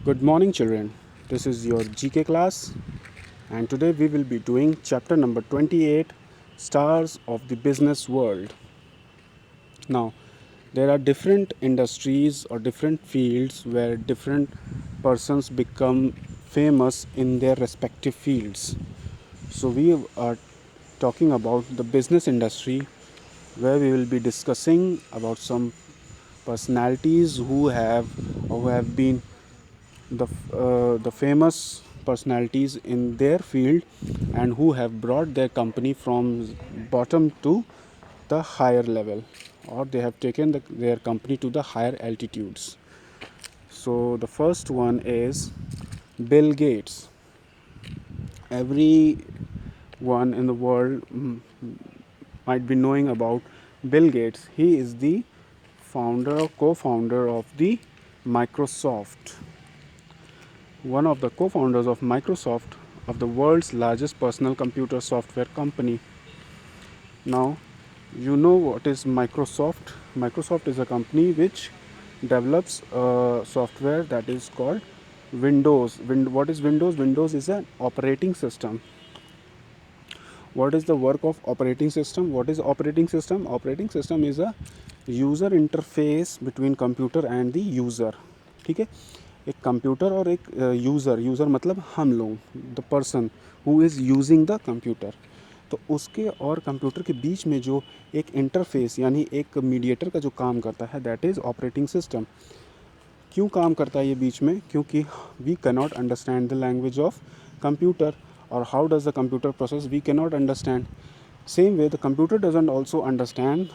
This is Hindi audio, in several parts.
Good morning, children. This is your GK class, and today we will be doing chapter number 28, Stars of the Business World. Now, there are different industries or different fields where different persons become famous in their respective fields. So, we are talking about the business industry, where we will be discussing about some personalities who have been the famous personalities in their field and who have brought their company from bottom to the higher level, or they have taken their company to the higher altitudes. So the first one is Bill Gates. Everyone in the world might be knowing about Bill Gates. He is the founder or co-founder of the Microsoft, one of the co-founders of Microsoft, of the world's largest personal computer software company. Now, you know what is Microsoft? Microsoft is a company which develops software that is called Windows. What is Windows? Windows is an operating system. What is the work of operating system? What is operating system? Operating system is a user interface between computer and the user. ठीक है, एक कंप्यूटर और एक यूज़र मतलब हम लोग, the person who is using the computer. तो उसके और कंप्यूटर के बीच में जो एक इंटरफेस यानी एक मीडिएटर का जो काम करता है, दैट इज़ ऑपरेटिंग सिस्टम। क्यों काम करता है ये बीच में? क्योंकि we can not understand the language of computer, और how does the computer process, we can not understand. Same way the computer doesn't also understand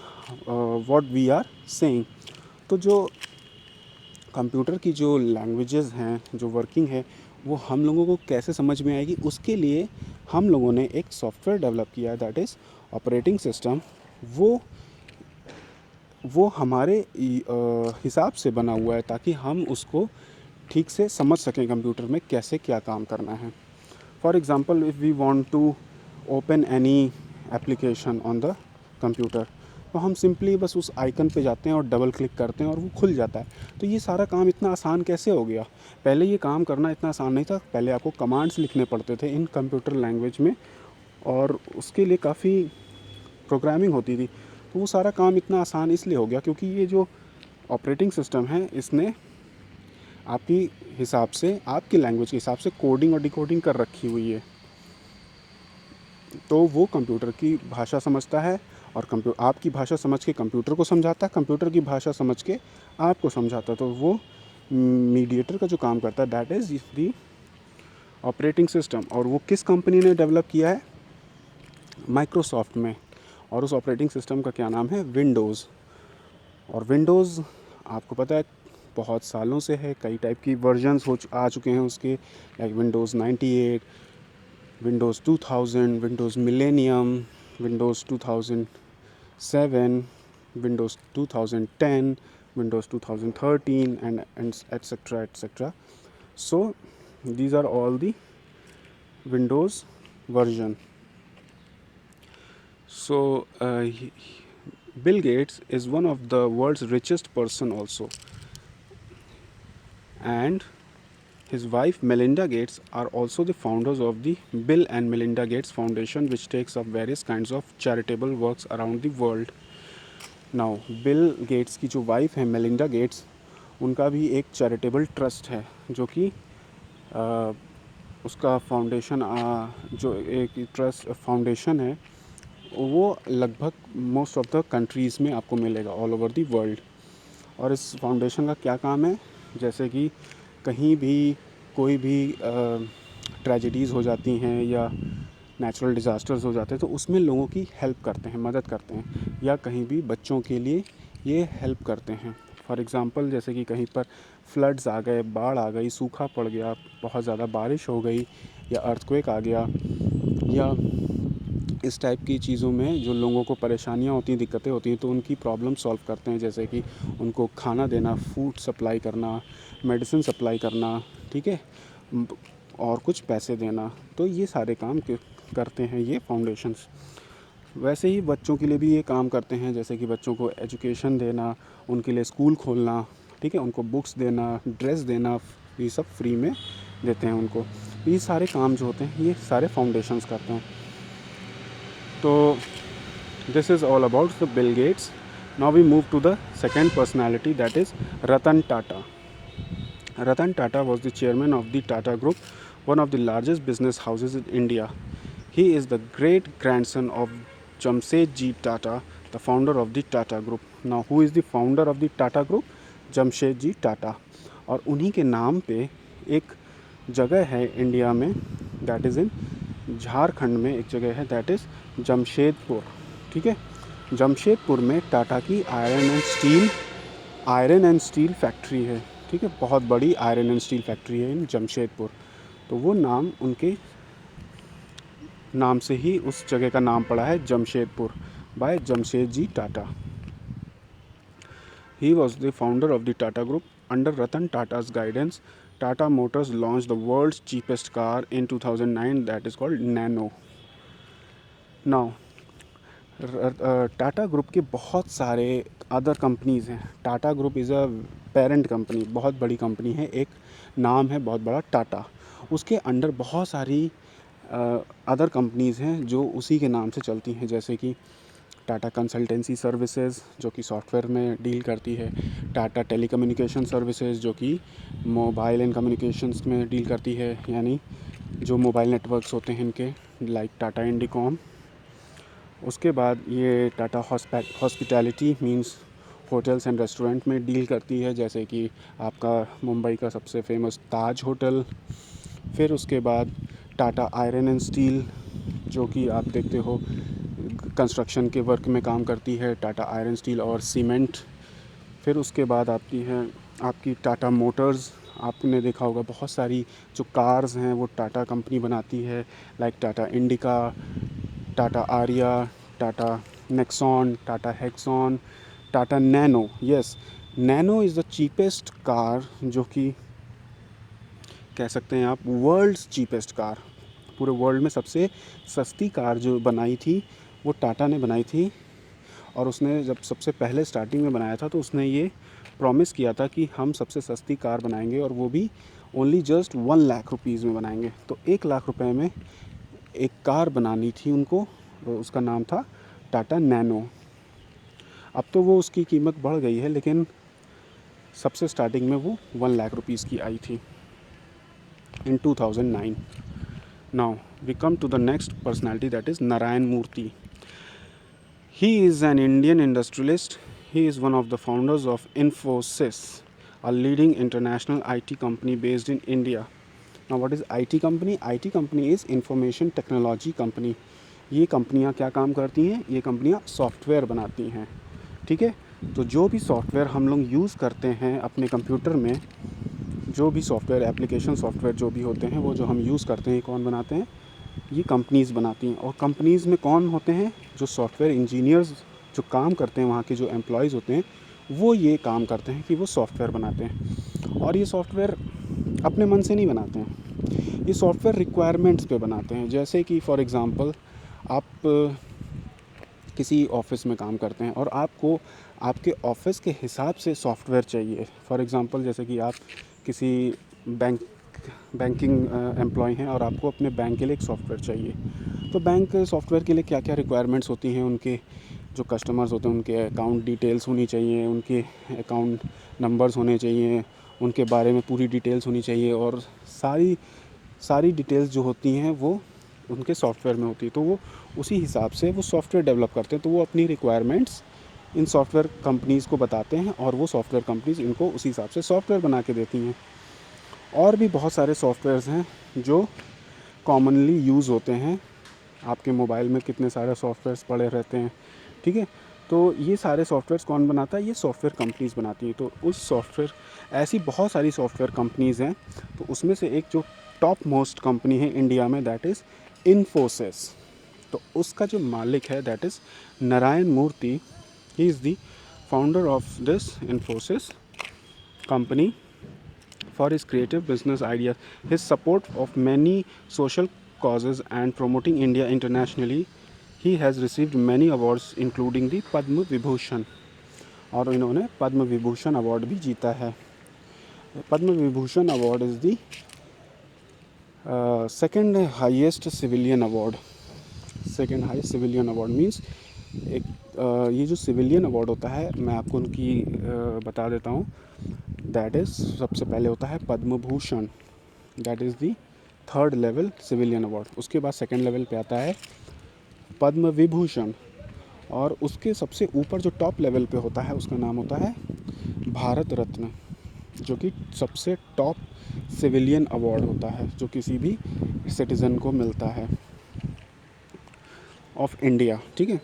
what we are saying. तो जो कंप्यूटर की जो लैंग्वेजेस हैं, जो वर्किंग है, वो हम लोगों को कैसे समझ में आएगी, उसके लिए हम लोगों ने एक सॉफ्टवेयर डेवलप किया है, दैट इज़ ऑपरेटिंग सिस्टम। वो हमारे हिसाब से बना हुआ है ताकि हम उसको ठीक से समझ सकें कंप्यूटर में कैसे क्या काम करना है। For example, if we want to open any application on the computer, तो हम सिंपली बस उस आइकन पे जाते हैं और डबल क्लिक करते हैं और वो खुल जाता है। तो ये सारा काम इतना आसान कैसे हो गया? पहले ये काम करना इतना आसान नहीं था। पहले आपको कमांड्स लिखने पड़ते थे इन कंप्यूटर लैंग्वेज में, और उसके लिए काफ़ी प्रोग्रामिंग होती थी। तो वो सारा काम इतना आसान इसलिए हो गया क्योंकि ये जो ऑपरेटिंग सिस्टम है, इसने आपकी हिसाब से, आपकी लैंग्वेज के हिसाब से कोडिंग और डिकोडिंग कर रखी हुई है। तो वो कंप्यूटर की भाषा समझता है, और आपकी भाषा समझ के कंप्यूटर को समझाता है, कंप्यूटर की भाषा समझ के आपको समझाता है। तो वो मीडिएटर का जो काम करता है, that is the operating system. और वो किस कंपनी ने डेवलप किया है? माइक्रोसॉफ्ट में। और उस ऑपरेटिंग सिस्टम का क्या नाम है? विंडोज़। और विंडोज़ आपको पता है बहुत सालों से है, कई टाइप की वर्जन्स आ चुके हैं उसके, like Windows 98, Windows 2000, Windows millennium, Windows 2007, Windows 2010, Windows 2013, and etc etc. So these are all the Windows version. So Bill Gates is one of the world's richest person also, and his wife Melinda Gates are also the founders of the Bill and Melinda Gates Foundation, which takes up various kinds of charitable works around the world. Now Bill Gates की जो वाइफ है मेलिंडा गेट्स, उनका भी एक चैरिटेबल ट्रस्ट है, जो कि उसका फाउंडेशन, जो एक ट्रस्ट फाउंडेशन है, वो लगभग मोस्ट ऑफ द कंट्रीज़ में आपको मिलेगा ऑल ओवर दी वर्ल्ड। और इस फाउंडेशन का क्या काम है? जैसे कि कहीं भी कोई भी ट्रेजेडीज़ हो जाती हैं या नेचुरल डिज़ास्टर्स हो जाते हैं, तो उसमें लोगों की हेल्प करते हैं, मदद करते हैं, या कहीं भी बच्चों के लिए ये हेल्प करते हैं। फॉर एग्ज़ाम्पल, जैसे कि कहीं पर फ्लड्स आ गए, बाढ़ आ गई, सूखा पड़ गया, बहुत ज़्यादा बारिश हो गई, या अर्थक्वेक आ गया, या इस टाइप की चीज़ों में जो लोगों को परेशानियाँ होती हैं, दिक्कतें होती हैं, तो उनकी प्रॉब्लम सॉल्व करते हैं। जैसे कि उनको खाना देना, फूड सप्लाई करना, मेडिसिन सप्लाई करना, ठीक है, और कुछ पैसे देना। तो ये सारे काम करते हैं ये फाउंडेशंस। वैसे ही बच्चों के लिए भी ये काम करते हैं, जैसे कि बच्चों को एजुकेशन देना, उनके लिए स्कूल खोलना, ठीक है, उनको बुक्स देना, ड्रेस देना, ये सब फ्री में देते हैं उनको। ये सारे काम जो होते हैं ये सारे फाउंडेशंस करते हैं। तो this is all about the Bill Gates. Now we move to the second personality, that is Ratan Tata. Ratan Tata was the chairman of the Tata Group, one of the largest business houses in India. He is the great grandson of Jamsetji Tata, the founder of the Tata Group. Now who is the founder of the Tata Group? Jamsetji Tata. और उन्हीं के नाम पे एक जगह है इंडिया में, दैट इज़ इन झारखंड में एक जगह है, दैट इज़ जमशेदपुर। ठीक है, जमशेदपुर में टाटा की आयरन एंड स्टील फैक्ट्री है। ठीक है, बहुत बड़ी आयरन एंड स्टील फैक्ट्री है इन जमशेदपुर। तो वो नाम उनके नाम से ही उस जगह का नाम पड़ा है Jamshedpur, by Jamshedji Tata. He was the founder of the Tata Group. Under Ratan Tata's guidance, Tata Motors launched the world's cheapest car in 2009, that is called Nano. Now, Tata group के बहुत सारे अदर कंपनीज़ हैं। Tata group is a parent company, बहुत बड़ी कंपनी है, एक नाम है बहुत बड़ा टाटा। उसके अंडर बहुत सारी अदर कंपनीज़ हैं जो उसी के नाम से चलती हैं, जैसे कि टाटा कंसल्टेंसी सर्विसेज जो कि सॉफ्टवेयर में डील करती है, टाटा टेलीकम्युनिकेशन सर्विसेज जो कि मोबाइल एंड कम्युनिकेशंस में डील करती है, यानी जो मोबाइल नेटवर्क्स होते हैं इनके, लाइक टाटा इंडिकॉम। उसके बाद ये Tata hospitality means hotels and restaurant में डील करती है, जैसे कि आपका मुंबई का सबसे फेमस ताज होटल। फिर उसके बाद टाटा आयरन एंड स्टील जो कि आप देखते हो कंस्ट्रक्शन के वर्क में काम करती है, टाटा आयरन स्टील और सीमेंट। फिर उसके बाद आती है आपकी टाटा मोटर्स। आपने देखा होगा बहुत सारी जो कार्स हैं वो टाटा कंपनी बनाती है, like Tata Indica, Tata Aria, Tata Nexon, Tata Hexon, Tata Nano. Yes, Nano is the cheapest car, जो कि कह सकते हैं आप वर्ल्ड्स चीपेस्ट कार। पूरे वर्ल्ड में सबसे सस्ती कार जो बनाई थी वो टाटा ने बनाई थी। और उसने जब सबसे पहले स्टार्टिंग में बनाया था तो उसने ये प्रॉमिस किया था कि हम सबसे सस्ती कार बनाएंगे, और वो भी ओनली जस्ट 1 लाख रुपीज़ में बनाएंगे। तो 1 लाख रुपए में एक कार बनानी थी उनको, उसका नाम था टाटा नैनो। अब तो वो उसकी कीमत बढ़ गई है, लेकिन सबसे स्टार्टिंग में वो 1 लाख रुपीज़ की आई थी in 2009. Now we come to the next personality, that is Narayan Murthy. He is an Indian industrialist. He is one of the founders of Infosys, a leading international IT company based in India. Now what is IT company? IT company is Information Technology Company. ये कंपनियाँ क्या काम करती हैं? ये कंपनियाँ सॉफ्टवेयर बनाती हैं। ठीक है, तो जो भी सॉफ्टवेयर हम लोग यूज़ करते हैं अपने कंप्यूटर में, जो भी सॉफ्टवेयर एप्लीकेशन सॉफ्टवेयर जो भी होते हैं वो जो हम यूज़ करते हैं, कौन बनाते हैं? ये कंपनीज़ बनाती हैं। और कंपनीज़ में कौन होते हैं? जो सॉफ्टवेयर इंजीनियर्स जो काम करते हैं, वहाँ के जो एम्प्लॉयज़ होते हैं, वो ये काम करते हैं कि वो सॉफ्टवेयर बनाते हैं। और ये सॉफ्टवेयर अपने मन से नहीं बनाते हैं, ये सॉफ्टवेयर रिक्वायरमेंट्स पे बनाते हैं। जैसे कि फॉर एग्ज़ाम्पल आप किसी ऑफ़िस में काम करते हैं और आपको आपके ऑफ़िस के हिसाब से सॉफ्टवेयर चाहिए। फॉर एग्ज़ाम्पल जैसे कि आप किसी बैंकिंग एम्प्लॉय हैं और आपको अपने बैंक के लिए एक सॉफ्टवेयर चाहिए। तो बैंक सॉफ्टवेयर के लिए क्या क्या रिक्वायरमेंट्स होती हैं? उनके जो कस्टमर्स होते हैं उनके अकाउंट डिटेल्स होनी चाहिए, उनके अकाउंट नंबर्स होने चाहिए, उनके बारे में पूरी डिटेल्स होनी चाहिए, और सारी डिटेल्स जो होती हैं वो उनके सॉफ्टवेयर में होती है। तो वो उसी हिसाब से वो सॉफ्टवेयर डेवलप करते हैं। तो वो अपनी रिक्वायरमेंट्स इन सॉफ्टवेयर कंपनीज़ को बताते हैं और वो सॉफ्टवेयर कंपनीज़ इनको उसी हिसाब से सॉफ्टवेयर बना के देती हैं। और भी बहुत सारे सॉफ्टवेयर्स हैं जो कॉमनली यूज़ होते हैं। आपके मोबाइल में कितने सारे सॉफ्टवेयर्स पड़े रहते हैं, ठीक है। तो ये सारे सॉफ्टवेयर्स कौन बनाता है? ये सॉफ्टवेयर कंपनीज़ बनाती हैं। तो उस सॉफ्टवेयर ऐसी बहुत सारी सॉफ्टवेयर कंपनीज़ हैं, तो उसमें से एक जो टॉप मोस्ट कंपनी है इंडिया में, दैट इज़ इन्फोसिस। तो उसका जो मालिक है that is Narayan Murthy. He is the founder of this Infosys company. For his creative business ideas, his support of many social causes and promoting India internationally, he has received many awards including the Padma Vibhushan, और इन्होंने पद्म विभूषण अवार्ड भी जीता है। Padma Vibhushan award is the second highest civilian award. Second high civilian award means एक ये जो सिविलियन अवार्ड होता है मैं आपको उनकी बता देता हूँ. दैट इज़ सबसे पहले होता है Padma Bhushan. That is the third level civilian award. उसके बाद सेकेंड लेवल पे आता है पद्म विभूषण, और उसके सबसे ऊपर जो टॉप लेवल पे होता है उसका नाम होता है भारत रत्न, जो कि सबसे टॉप सिविलियन अवार्ड होता है जो किसी भी सिटीज़न को मिलता है ऑफ इंडिया. ठीक है.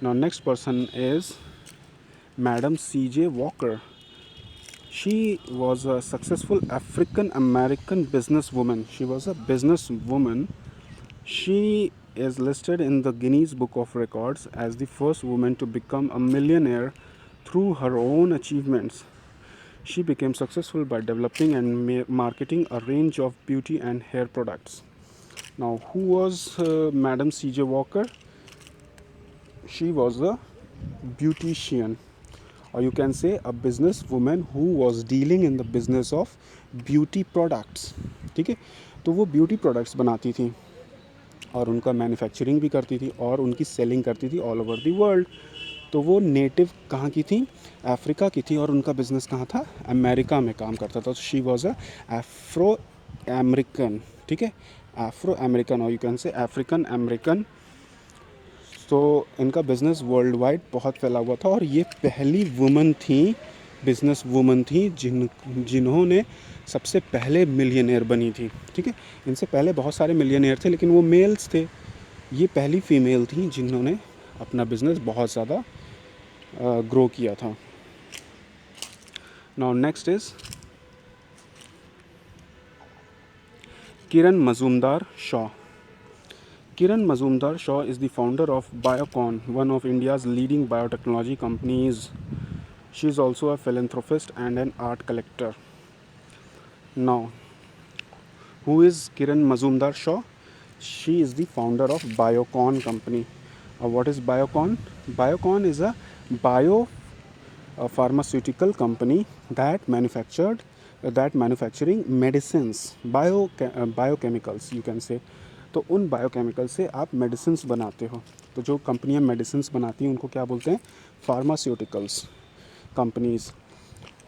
Now next person is madam CJ walker. She was a successful African American businesswoman. She was a businesswoman. She is listed in the Guinness Book of Records as the first woman to become a millionaire through her own achievements. She became successful by developing and marketing a range of beauty and hair products. Now, who was Madam CJ Walker? She was a beautician, or you can say a businesswoman who was dealing in the business of beauty products. ठीक है. तो वो ब्यूटी प्रोडक्ट्स बनाती थी और उनका मैन्युफैक्चरिंग भी करती थी और उनकी सेलिंग करती थी ऑल ओवर द वर्ल्ड. तो वो नेटिव कहाँ की थी? अफ्रीका की थी, और उनका बिजनेस कहाँ था? अमेरिका में काम करता था. तो she was a Afro American. ठीक है. एफ्रो अमेरिकन, और you can say African American. तो इनका बिज़नेस वर्ल्ड वाइड बहुत फैला हुआ था, और ये पहली वुमन थी, बिज़नेस वुमन थी जिन्होंने सबसे पहले मिलियनेयर बनी थी. ठीक है. इनसे पहले बहुत सारे मिलियनेयर थे लेकिन वो मेल्स थे. ये पहली फीमेल थी जिन्होंने अपना बिज़नेस बहुत ज़्यादा ग्रो किया था. Now next is Kiran Majumdar Shaw. Kiran Mazumdar Shaw is the founder of Biocon, one of India's leading biotechnology companies. She is also a philanthropist and an art collector. Now, who is Kiran Mazumdar Shaw? She is the founder of Biocon company. What is Biocon? Biocon is a pharmaceutical company that manufacturing medicines, biochemicals you can say. तो उन बायोकेमिकल से आप मेडिसिन्स बनाते हो. तो जो कंपनियां मेडिसिन्स बनाती हैं उनको क्या बोलते हैं? Pharmaceuticals companies.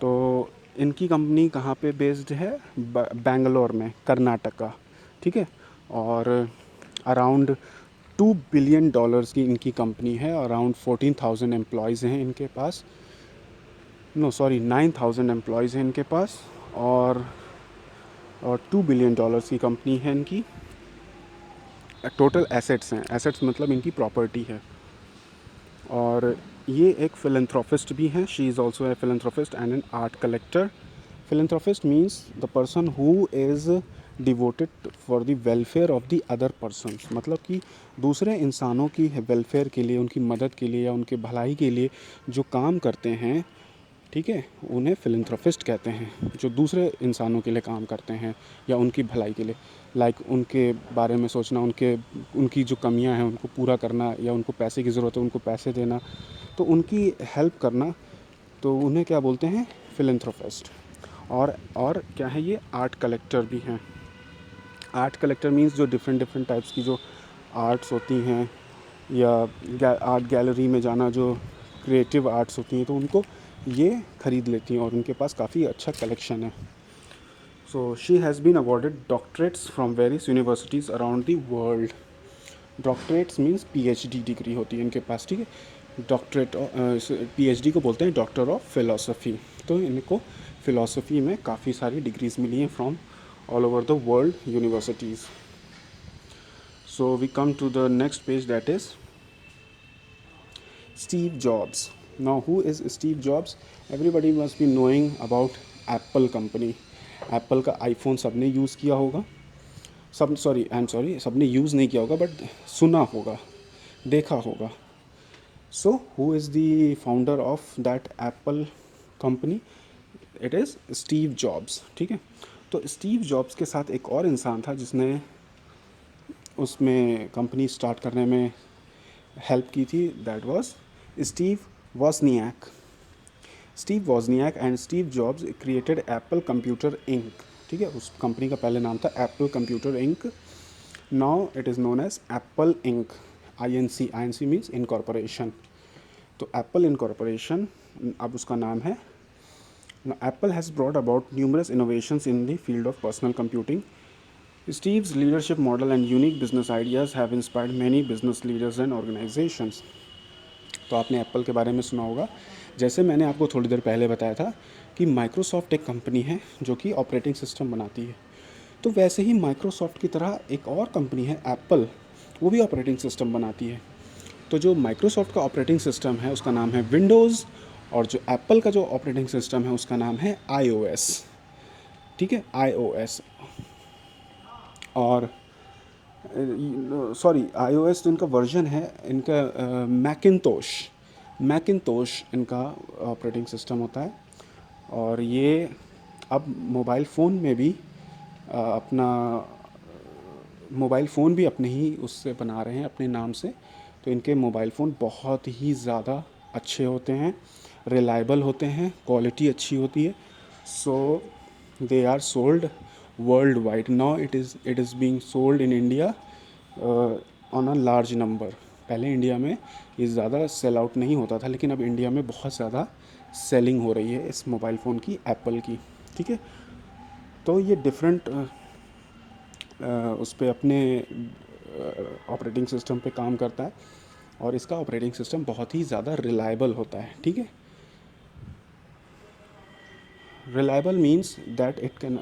तो इनकी कंपनी कहाँ पे बेस्ड है? बेंगलोर में, कर्नाटका. ठीक है. और अराउंड $2 बिलियन की इनकी कंपनी है. अराउंड 14,000 एम्प्लॉयज़ हैं इनके पास. 9,000 एम्प्लॉयज़ हैं इनके पास, और $2 बिलियन की कंपनी है इनकी. टोटल एसेट्स हैं. एसेट्स मतलब इनकी प्रॉपर्टी है. और ये एक फिलैंथ्रोपिस्ट भी हैं. She is also a philanthropist and an art collector. Philanthropist means the person who is devoted for the welfare of the other persons. मतलब कि दूसरे इंसानों की वेलफेयर के लिए, उनकी मदद के लिए या उनके भलाई के लिए जो काम करते हैं, ठीक है, उन्हें फिलैंथ्रोपिस्ट कहते हैं. जो दूसरे इंसानों के लिए काम करते हैं या उनकी भलाई के लिए, लाइक उनके बारे में सोचना, उनकी जो कमियां हैं उनको पूरा करना, या उनको पैसे की ज़रूरत है उनको पैसे देना, तो उनकी हेल्प करना, तो उन्हें क्या बोलते हैं? फिलैंथ्रोपिस्ट. और क्या है ये? आर्ट कलेक्टर भी हैं. आर्ट कलेक्टर मीन्स जो डिफरेंट टाइप्स की जो आर्ट्स होती हैं, या आर्ट गैलरी में जाना, जो क्रिएटिव आर्ट्स होती हैं, तो उनको ये ख़रीद लेती हैं और उनके पास काफ़ी अच्छा कलेक्शन है. So she has been awarded doctorates from various universities around the world. Doctorates means PhD degree होती है इनके पास. ठीक है. डॉक्टरेट PhD को बोलते हैं डॉक्टर ऑफ फिलोसफी. तो इनको फ़िलासफ़ी में काफ़ी सारी डिग्रीज़ मिली हैं from all over the world universities. So we come to the next page, that is Steve Jobs. Now, who is Steve Jobs? Everybody must be knowing about Apple company. Apple का आईफोन सबने यूज़ किया होगा. सबने यूज़ नहीं किया होगा, बट सुना होगा, देखा होगा. So who is the founder of that Apple company? It is Steve jobs. ठीक है. तो स्टीव जॉब्स के साथ एक और इंसान था जिसने उसमें कंपनी स्टार्ट करने में हेल्प की थी. That was Steve Wozniak. Steve Wozniak and Steve Jobs created Apple computer Inc, ठीक है, उस कंपनी का पहले नाम था Apple computer Inc, now it is known as Apple Inc, I N C means incorporation. तो एप्पल इनकॉर्पोरेशन अब उसका नाम है। Now, Apple has brought about numerous innovations in the field of personal computing. Steve's leadership model and unique business ideas have inspired many business leaders and organizations. तो आपने एप्पल के बारे में सुना होगा। जैसे मैंने आपको थोड़ी देर पहले बताया था कि माइक्रोसॉफ्ट एक कंपनी है जो कि ऑपरेटिंग सिस्टम बनाती है, तो वैसे ही माइक्रोसॉफ्ट की तरह एक और कंपनी है एप्पल, वो भी ऑपरेटिंग सिस्टम बनाती है। तो जो माइक्रोसॉफ्ट का ऑपरेटिंग सिस्टम है उसका नाम है विंडोज़, और जो एप्पल का जो ऑपरेटिंग सिस्टम है उसका नाम है iOS, ठीक है, iOS। और सॉरी, iOS तो इनका वर्जन है, इनका मैकिनतोश इनका ऑपरेटिंग सिस्टम होता है। और ये अब मोबाइल फ़ोन में भी अपना मोबाइल फ़ोन भी अपने ही उससे बना रहे हैं अपने नाम से। तो इनके मोबाइल फ़ोन बहुत ही ज़्यादा अच्छे होते हैं, रिलायबल होते हैं, क्वालिटी अच्छी होती है। So they are sold worldwide, now it is being sold in India on a large number. पहले इंडिया में ये ज़्यादा सेल आउट नहीं होता था, लेकिन अब इंडिया में बहुत ज़्यादा सेलिंग हो रही है इस मोबाइल फ़ोन की, एप्पल की, ठीक है। तो ये डिफरेंट उस पर अपने ऑपरेटिंग सिस्टम पे काम करता है, और इसका ऑपरेटिंग सिस्टम बहुत ही ज़्यादा रिलायबल होता है, ठीक है। Reliable means that it can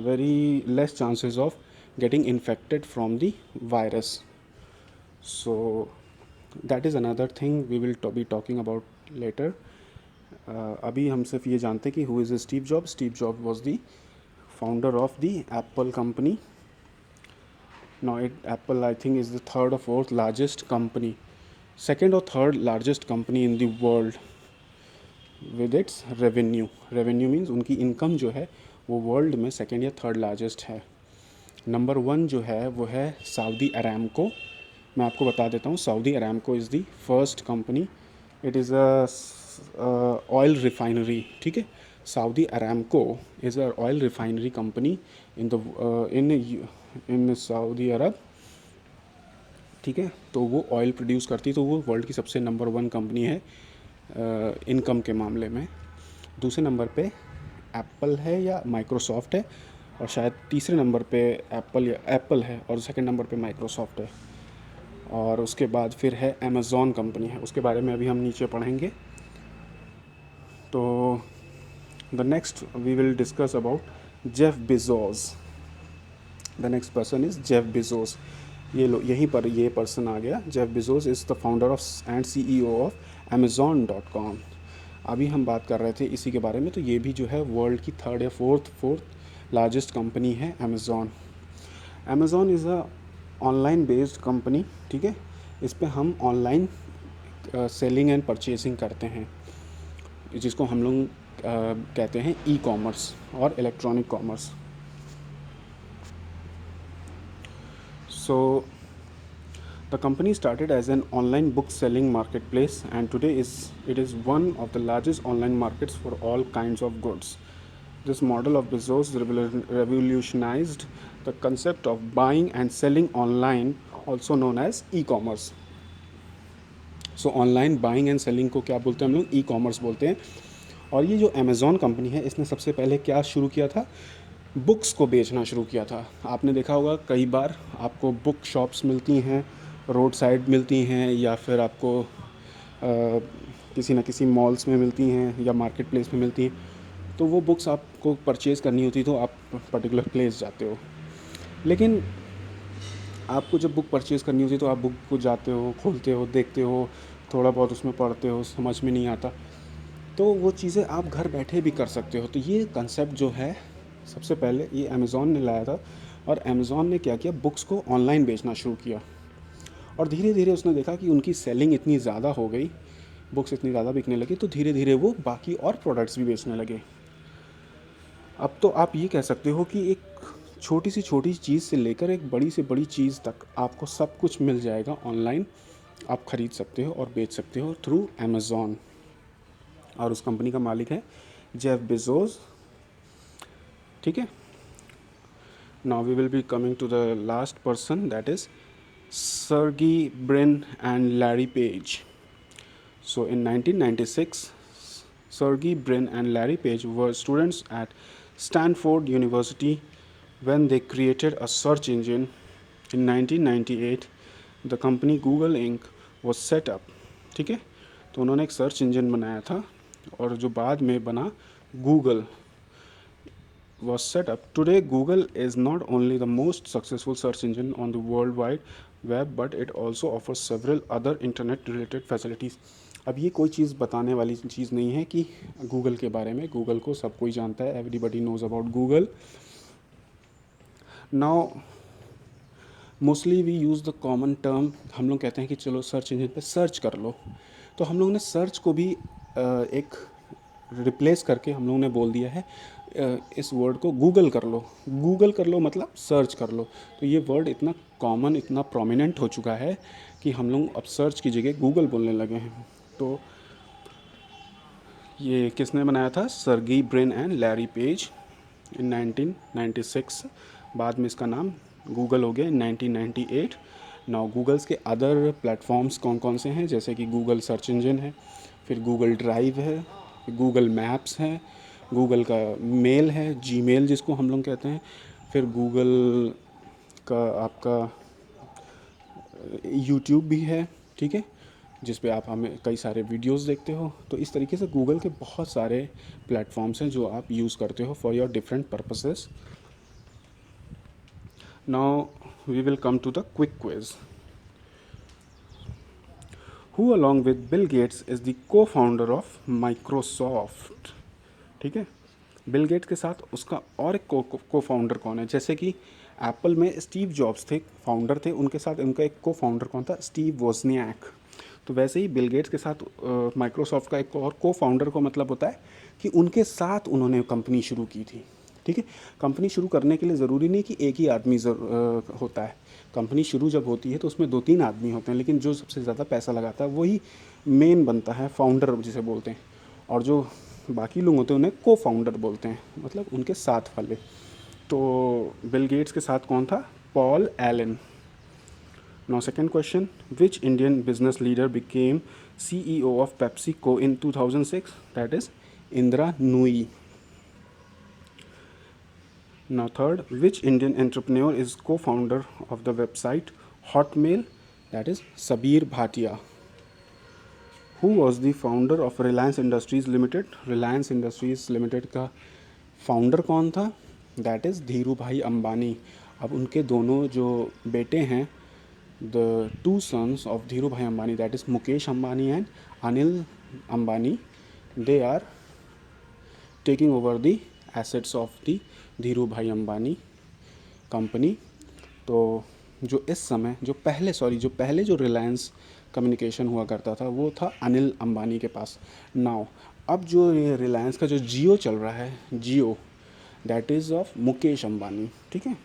very less chances of getting infected from the virus. So that is another thing we will be talking about later. अभी हम सिर्फ ये जानते हैं कि who is Steve Jobs. Steve Jobs was the founder of the Apple company. Now Apple I think is the third or fourth largest company, second or third largest company in the world with its revenue means उनकी इनकम जो है वो वर्ल्ड में सेकेंड या थर्ड लार्जेस्ट है। नंबर वन जो है वो है सऊदी अरामको। मैं आपको बता देता हूँ, Saudi Aramco is the first company, it is a oil refinery, ठीक है। Saudi Aramco is a oil refinery company in Saudi Arab, ठीक है। तो वो ऑयल प्रोड्यूस करती है, तो वो वर्ल्ड की सबसे नंबर वन कंपनी है इनकम के मामले में। दूसरे नंबर पे एप्पल है या माइक्रोसॉफ्ट है, और शायद तीसरे नंबर पे एप्पल है, और सेकंड नंबर पे माइक्रोसॉफ्ट है। और उसके बाद फिर है अमेज़ॉन कंपनी है, उसके बारे में अभी हम नीचे पढ़ेंगे। तो the next we will discuss about Jeff Bezos. The next person is Jeff Bezos. ये लो यहीं पर ये पर्सन आ गया। Jeff Bezos is the founder of and CEO of Amazon.com। अभी हम बात कर रहे थे इसी के बारे में। तो ये भी जो है वर्ल्ड की थर्ड या फोर्थ लार्जेस्ट कंपनी है Amazon. Amazon is a online based company, ठीक है। इस पे हम ऑनलाइन सेलिंग एंड परचेसिंग करते हैं, जिसको हम लोग कहते हैं ई कॉमर्स और electronic commerce. So the company started as an online book selling marketplace, and today it is one of the largest online markets for all kinds of goods. This model of Bezos revolutionized the concept of buying and selling online, also known as e-commerce. So online buying and selling को क्या बोलते हैं हम लोग? ई-कॉमर्स बोलते हैं। और ये जो अमेज़ॉन कंपनी है, इसने सबसे पहले क्या शुरू किया था? बुक्स को बेचना शुरू किया था। आपने देखा होगा कई बार आपको बुक शॉप्स मिलती हैं, रोड साइड मिलती हैं, या फिर आपको किसी न किसी मॉल्स में मिलती हैं या मार्केट प्लेस में मिलती हैं। तो वो बुक्स आपको परचेज़ करनी होती तो आप पर्टिकुलर प्लेस जाते हो। लेकिन आपको जब बुक परचेज़ करनी होती तो आप बुक को जाते हो, खोलते हो, देखते हो, थोड़ा बहुत उसमें पढ़ते हो, समझ में नहीं आता, तो वो चीज़ें आप घर बैठे भी कर सकते हो। तो ये कंसेप्ट जो है सबसे पहले ये अमेज़ॉन ने लाया था। और अमेज़ॉन ने क्या किया, बुक्स को ऑनलाइन बेचना शुरू किया। और धीरे धीरे उसने देखा कि उनकी सेलिंग इतनी ज़्यादा हो गई, बुक्स इतनी ज़्यादा बिकने लगी, तो धीरे धीरे वो बाकी और प्रोडक्ट्स भी बेचने लगे। अब तो आप ये कह सकते हो कि एक छोटी चीज़ से लेकर एक बड़ी से बड़ी चीज़ तक आपको सब कुछ मिल जाएगा ऑनलाइन। आप ख़रीद सकते हो और बेच सकते हो थ्रू अमेज़ॉन। और उस कंपनी का मालिक है जेफ बेजोस, ठीक है। Now we will be coming to the last person, that is Sergey Brin and Larry Page. So in 1996, Sergey Brin and Larry Page were students at Stanford University when they created a search engine. In 1998, the company Google Inc. was set up. ठीक है, तो उन्होंने एक सर्च इंजन बनाया था और जो बाद में बना Google was set up. Today, Google is not only the most successful search engine on the World Wide Web, but it also offers several other internet-related facilities. अब ये कोई चीज़ बताने वाली चीज़ नहीं है कि गूगल के बारे में, गूगल को सब कोई जानता है, everybody knows about Google. Now mostly we use the common term, हम लोग कहते हैं कि चलो सर्च इंजन पे सर्च कर लो, तो हम लोग ने सर्च को भी एक रिप्लेस करके हम लोगों ने बोल दिया है इस वर्ड को गूगल कर लो. गूगल कर लो मतलब सर्च कर लो. तो ये वर्ड इतना कॉमन, इतना प्रोमिनेंट हो चुका है कि हम लोग अब सर्च की जगह गूगल बोलने लगे हैं. तो ये किसने बनाया था? सर्गी Brin and Larry page in 1996. बाद में इसका नाम गूगल हो गया इन 1998. नाउ गूगल्स के अदर प्लेटफॉर्म्स कौन कौन से हैं, जैसे कि गूगल सर्च इंजन है, फिर गूगल ड्राइव है, गूगल मैप्स है, गूगल का मेल है, जीमेल जिसको हम लोग कहते हैं, फिर गूगल का आपका यूट्यूब भी है, ठीक है, जिस पे आप हमें कई सारे वीडियोस देखते हो. तो इस तरीके से गूगल के बहुत सारे प्लेटफॉर्म्स हैं जो आप यूज़ करते हो for your different purposes. Now we will come to the quick quiz. Who along with Bill Gates is the को फाउंडर ऑफ माइक्रोसॉफ्ट. ठीक है, बिल गेट्स के साथ उसका और एक को फाउंडर कौन है? जैसे कि एप्पल में स्टीव जॉब्स थे, फाउंडर थे, उनके साथ उनका एक को फाउंडर कौन था? Steve Wozniak. तो वैसे ही बिल गेट्स के साथ माइक्रोसॉफ्ट का एक और को फाउंडर को मतलब होता है कि उनके साथ उन्होंने कंपनी शुरू की थी. ठीक है, कंपनी शुरू करने के लिए ज़रूरी नहीं कि एक ही आदमी होता है. कंपनी शुरू जब होती है तो उसमें 2-3 आदमी होते हैं, लेकिन जो सबसे ज़्यादा पैसा लगाता है वही मेन बनता है, फाउंडर जिसे बोलते हैं. और जो बाकी लोग होते हैं उन्हें को फाउंडर बोलते हैं, मतलब उनके साथ वाले. तो बिल गेट्स के साथ कौन था? Paul Allen. Now second question, which Indian business leader became CEO of PepsiCo in 2006? That is Indira Nooyi. Now third, which Indian entrepreneur is co founder of the website Hotmail? That is Sabeer Bhatia. Who was the founder of Reliance Industries Limited? Reliance Industries Limited का फाउंडर कौन था? दैट इज़ धीरू भाई अंबानी. अब उनके दोनों जो बेटे हैं, the two sons of Dhirubhai Ambani, that is Mukesh Ambani and Anil Ambani, they are taking over the assets of the Dhirubhai Ambani company. तो जो इस समय जो पहले जो रिलायंस कम्युनिकेशन हुआ करता था वो था अनिल अंबानी के पास. नाउ अब जो ये रिलायंस का जो जियो चल रहा है, Jio, that is of Mukesh Ambani. ठीक है.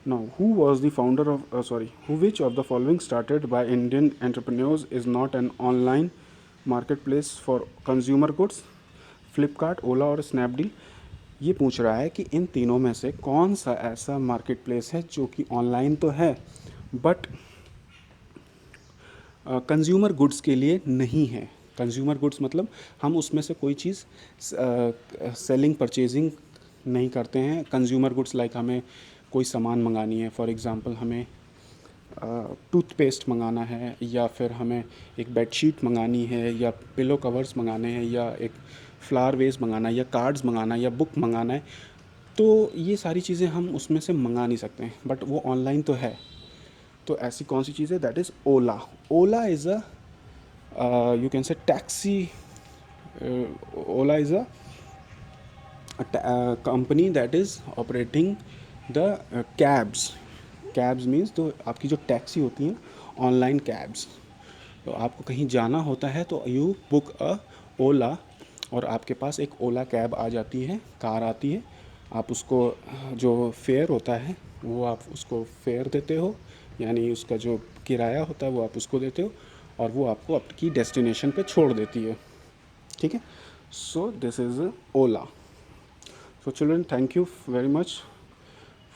Now who was the founder of who which of the following started by Indian entrepreneurs is not an online market place for consumer goods? Flipkart, Ola और स्नैपडील. ये पूछ रहा है कि इन तीनों में से कौन सा ऐसा मार्केट प्लेस है जो कि ऑनलाइन तो है बट कंज्यूमर गुड्स के लिए नहीं है. कंज्यूमर गुड्स मतलब हम उसमें से कोई चीज़ सेलिंग परचेजिंग नहीं करते हैं. कंज्यूमर गुड्स लाइक हमें कोई सामान मंगानी है, फॉर एग्ज़ाम्पल हमें टूथपेस्ट मंगाना है, या फिर हमें एक बेडशीट मंगानी है, या पिलो कवर्स मंगाने हैं, या एक फ्लावर वेस मंगाना है, या कार्ड्स मंगाना है, या बुक मंगाना है. तो ये सारी चीज़ें हम उसमें से मंगा नहीं सकते हैं, बट वो ऑनलाइन तो है. तो ऐसी कौन सी चीज़ है? That is Ola. Ola is a you can say taxi. Ola is a company that is operating the cabs. Cabs means तो आपकी जो टैक्सी होती हैं, ऑनलाइन कैब्स. तो आपको कहीं जाना होता है तो यू बुक अ ओला और आपके पास एक ओला कैब आ जाती है, कार आती है. आप उसको जो फेयर होता है वो आप उसको फेयर देते हो, यानी उसका जो किराया होता है वो आप उसको देते हो और वो आपको आपकी डेस्टिनेशन पे छोड़ देती है. ठीक है. So this is Ola. So children, thank you very much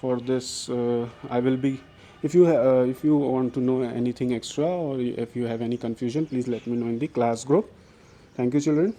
for this. I will be, if you want to know anything extra, or if you have any confusion, please let me know in the class group. Thank you children.